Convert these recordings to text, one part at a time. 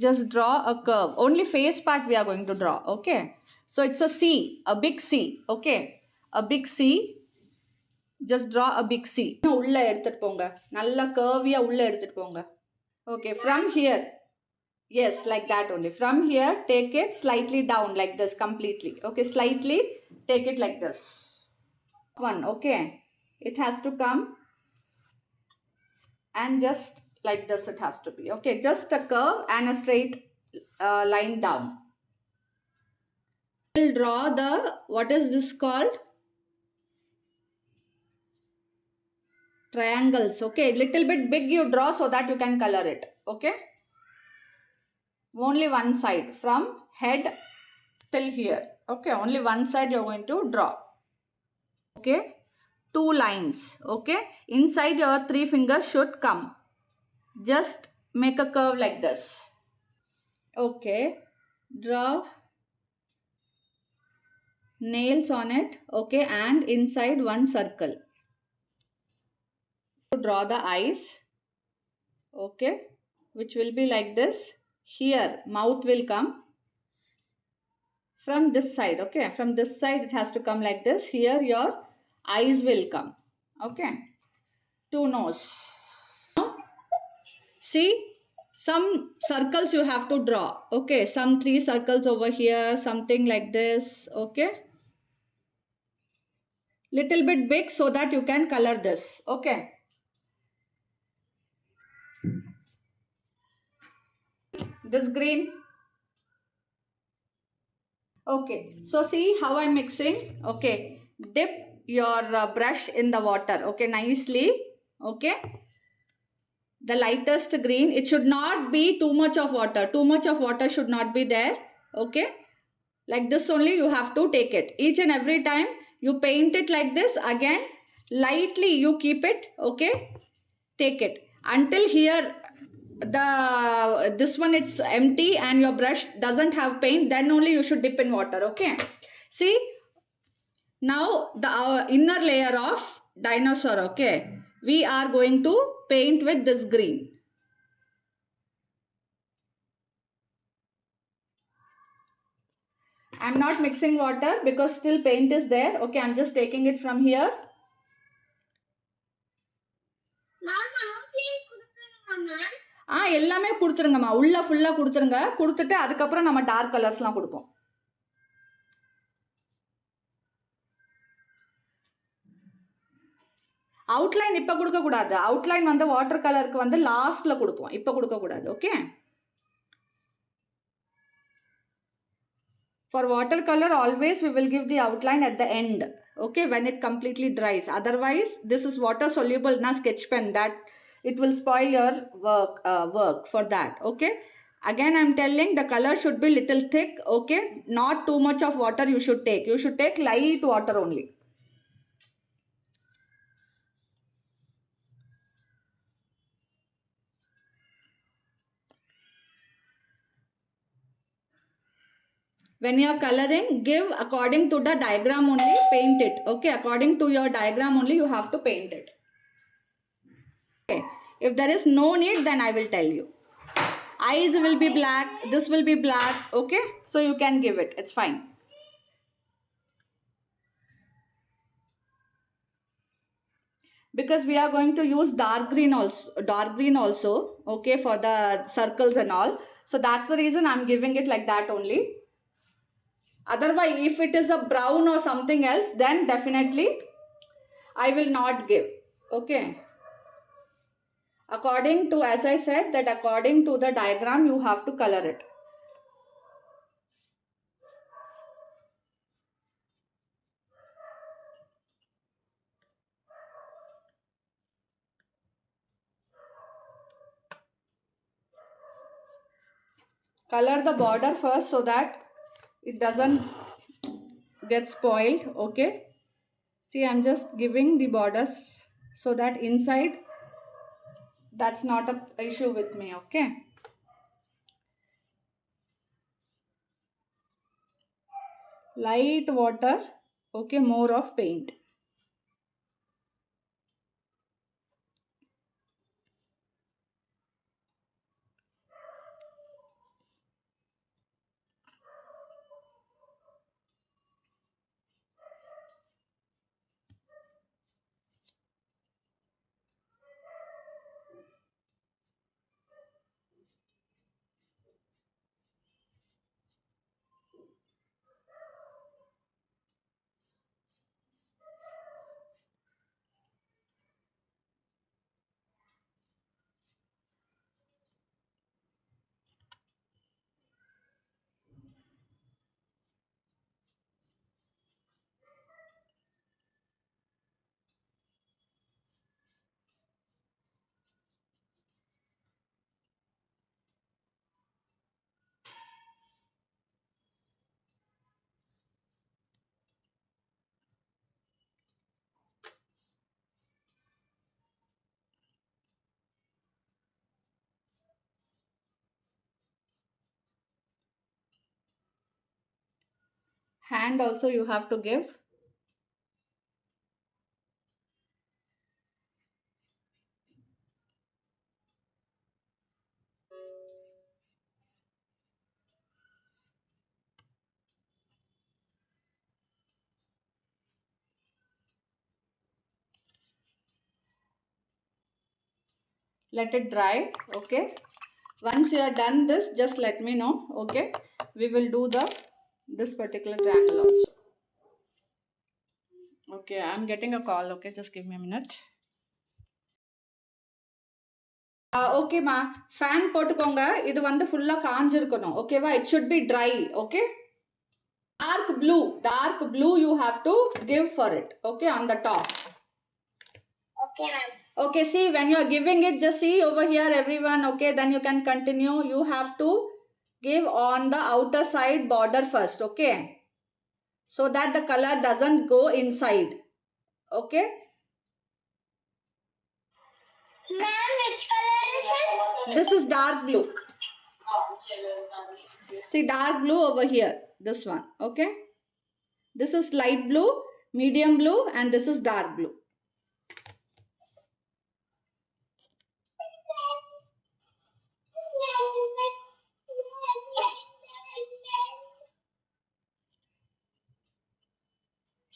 just draw a curve. Only face part we are going to draw. Okay. So it's a C, a big C. Okay. A big C. Just draw a big C. உள்ள எடுத்துட்டு போங்க. நல்ல curvy-ஆ உள்ள எடுத்துட்டு போங்க. Okay, from here. Yes, like that only. From here, take it slightly down like this completely. Okay, slightly take it like this. One, okay. It has to come and just like this it has to be. Okay, just a curve and a straight line down. We'll draw the, what is this called? Triangles. Okay, little bit big you draw so that you can color it. Okay, only one side from head till here. Okay, only one side you're going to draw. Okay, two lines. Okay, inside your three fingers should come. Just make a curve like this. Okay, draw nails on it. Okay, and inside one circle. Draw the eyes. Okay, which will be like this. Here mouth will come from this side. Okay, from this side it has to come like this. Here your eyes will come. Okay, two nose. See, some circles you have to draw. Okay, some three circles over here, something like this. Okay, little bit big so that you can color this. Okay, this green. Okay, so see how I'm mixing. Okay, dip your brush in the water. Okay, nicely. Okay, the lightest green. It should not be too much of water. Too much of water should not be there. Okay, like this only you have to take it. Each and every time you paint it like this, again lightly you keep it. Okay, take it until here this one it's empty and your brush doesn't have paint, then only you should dip in water. Okay, see now the inner layer of dinosaur. Okay, we are going to paint with this green. I'm not mixing water because still paint is there. Okay, I'm just taking it from here. எல்லாமே கொடுத்துருங்கம்மா, உள்ள ஃபுல்லா கொடுத்துருங்க. கொடுத்துட்டு அதுக்கப்புறம் நம்ம dark கலர்ஸ்லாம் கொடுப்போம். Outline இப்ப கொடுக்க கூடாது. அவுட்லைன் வந்து வாட்டர் கலருக்கு வந்து லாஸ்ட்ல கொடுப்போம், இப்ப கொடுக்க கூடாது. Okay, for watercolor always we will give the outline at the end. Okay, when it completely dries. Otherwise this is water soluble na sketch pen, that it will spoil your work for that. Okay, again I'm telling the color should be little thick. Okay, not too much of water you should take. You should take light water only. When you are coloring, give according to the diagram only, paint it. Okay, according to your diagram only you have to paint it. Okay, if there is no need then I will tell you. Eyes will be black, this will be black. Okay, so you can give it, it's fine. Because we are going to use dark green also, okay, for the circles and all. So that's the reason I'm giving it like that only. Otherwise if it is a brown or something else, then definitely I will not give. Okay, according to, as I said, that according to the diagram you have to color it. Color the border first so that it doesn't get spoiled. Okay, see I'm just giving the borders so that inside that's not a issue with me. Okay, light water. Okay, more of paint. Hand also you have to give. Let it dry. Okay. Once you are done this, just let me know. Okay. We will do this particular triangle also. Okay, I'm getting a call. Okay, just give me a minute. Okay ma, fan போட்டுக்கோங்க. இது வந்து ஃபுல்லா காஞ்சிருக்கணும். ஓகேவா? It should be dry. Okay. Dark blue you have to give for it. Okay, on the top. Okay, ma'am. Okay, see, when you are giving it, just see over here everyone. Okay, then you can continue. You have to give on the outer side border first. Okay, so that the color doesn't go inside. Okay. Ma'am, which color is it? This is dark blue. See, dark blue over here. This one. Okay. This is light blue, medium blue, and this is dark blue.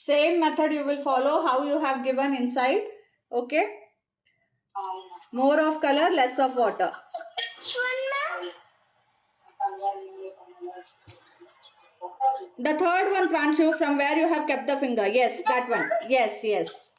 Same method you will follow how you have given inside. Okay. More of color, less of water. Which one, ma'am? The third one, Pranshu, from where you have kept the finger. Yes, that one. Yes, yes.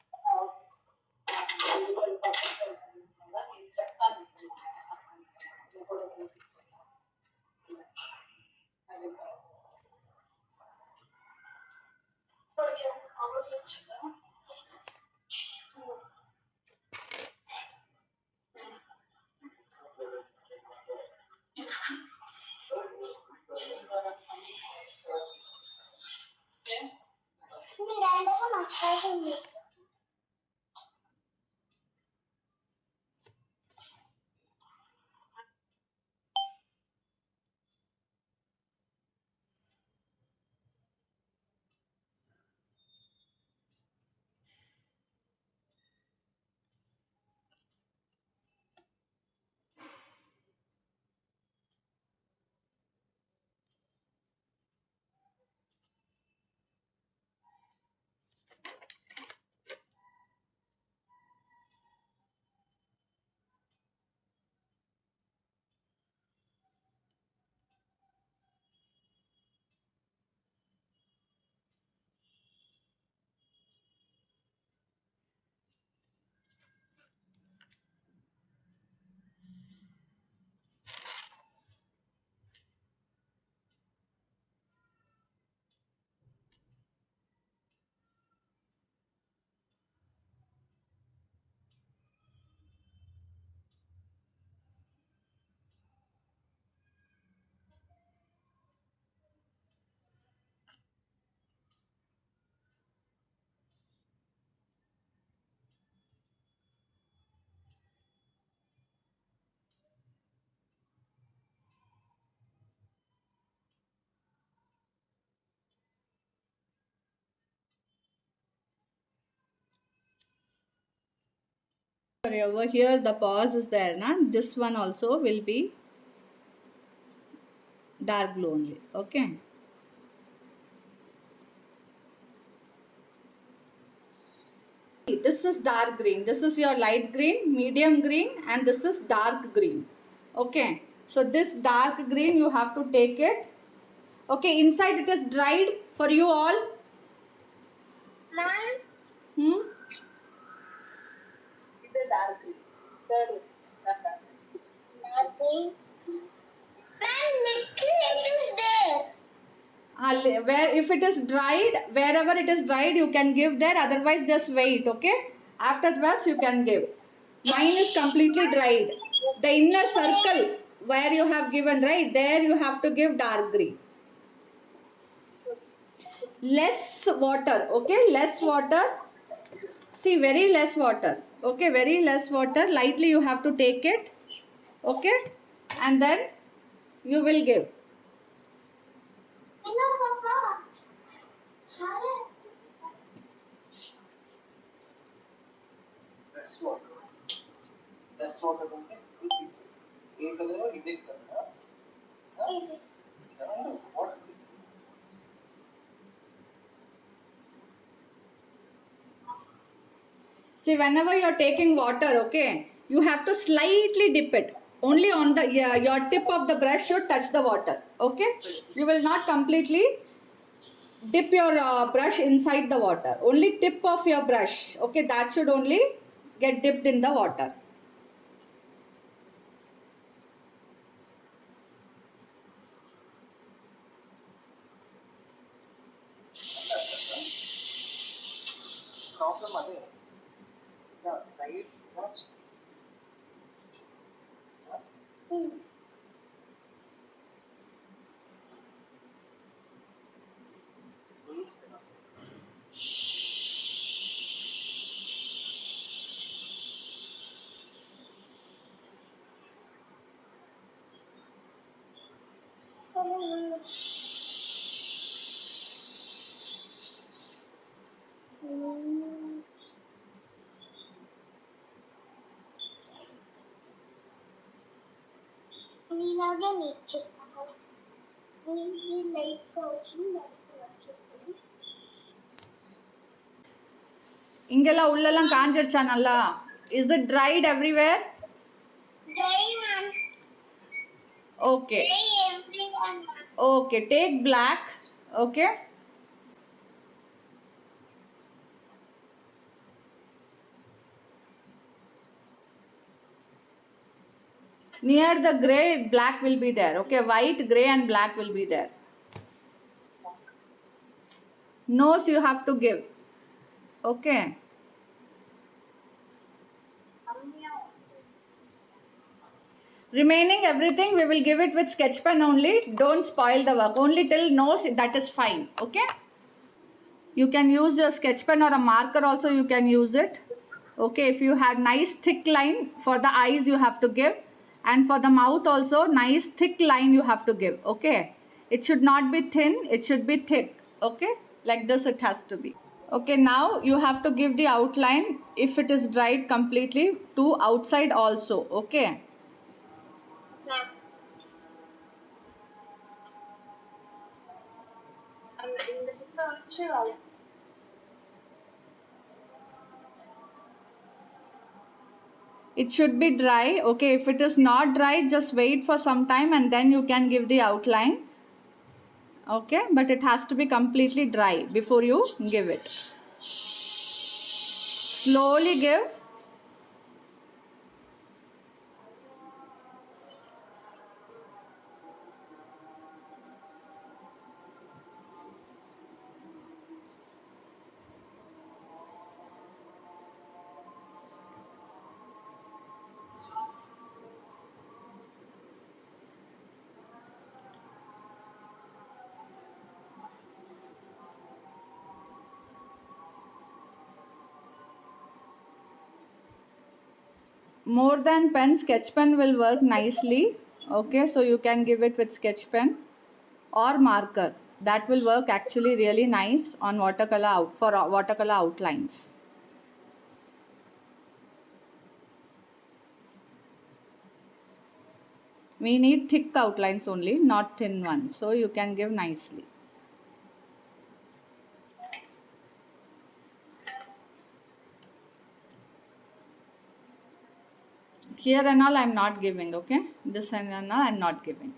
Over here the pause is there, na? This one also will be dark blue only. Okay. This is dark green. This is your light green, medium green, and this is dark green. Okay. So this dark green you have to take it. Okay. Inside it is dried for you all. Ma'am? It is dark green. Third. Dark green. Ma'am, little it is there. Where if it is dried, wherever it is dried, you can give there. Otherwise, just wait. Okay. Afterwards, you can give. Mine is completely dried. The inner circle where you have given, right, there you have to give dark green. Less water. Okay. Less water. See, very less water. Okay. Very less water. Lightly you have to take it. Okay. And then you will give. No, Papa. See, whenever you are taking water, okay, you have to slightly dip it. Only on the your tip of the brush should touch the water. Okay, you will not completely dip your brush inside the water. Only tip of your brush. Okay, that should only get dipped in the water. ఇలాగే neat చేస్తాను ఇది లైట్గా వచ్చింది లైట్గా వచ్చేస్తుంది Ingela ullalam kaanjirchanalla. Is it dried everywhere? Dry one Okay. Dry everyone Okay. Take black. Okay. Near the gray, black will be there. Okay. White, gray and black will be there. Nose you have to give. Okay. Remaining everything we will give it with sketch pen only. Don't spoil the work. Only till nose, that is fine. Okay. You can use your sketch pen or a marker also, you can use it. Okay. If you had nice thick line for the eyes you have to give, and for the mouth also nice thick line you have to give. Okay. It should not be thin, it should be thick. Okay. Like this it has to be. Okay, now you have to give the outline if it is dried completely to outside also. Okay. It should be dry. Okay, if it is not dry, just wait for some time and then you can give the outline. Okay, but it has to be completely dry before you give it. Slowly give. More than pen, sketch pen will work nicely. Okay, so you can give it with sketch pen or marker. That will work actually really nice on watercolor for watercolor outlines. We need thick outlines only, not thin ones, so you can give nicely. Here and all I am not giving. Okay, this and all I am not giving.